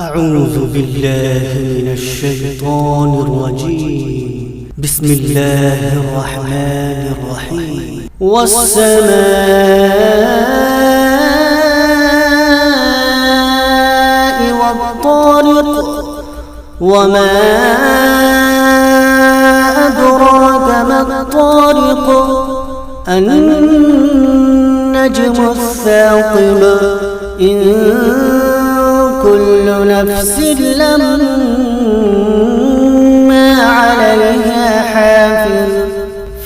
أعوذ بالله من الشيطان الرجيم. بسم الله الرحمن الرحيم. والسماء والطارق وما أدراك ما الطارق النجم الثاقب إن كل نفس لما عليها حافظ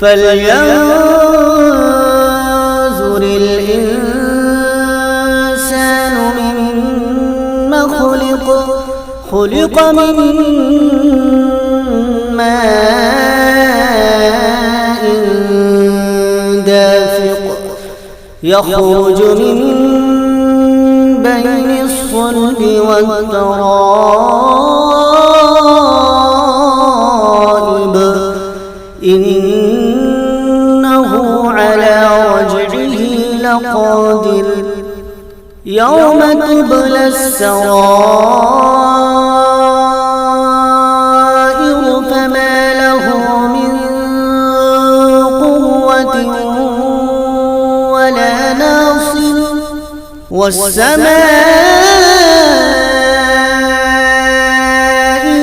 فلينظر الإنسان مما خلق من ماء دافق يخرج من بين الصلب والترائب إنه على رجعه لقادر يوم تبلى السرائر فما له من قوة ولا ناصر والسماء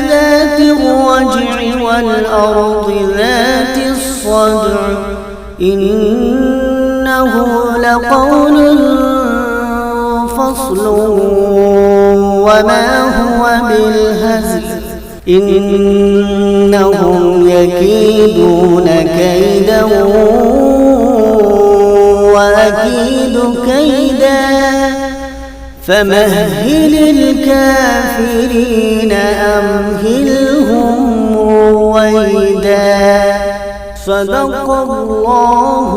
ذات الرجع والأرض ذات الصدع إنه لقول فصل وما هو بالهزل إنهم يكيدون كيدا وأكيد كيدا فمهل الكافرين أمهلهم رويدا. صدق الله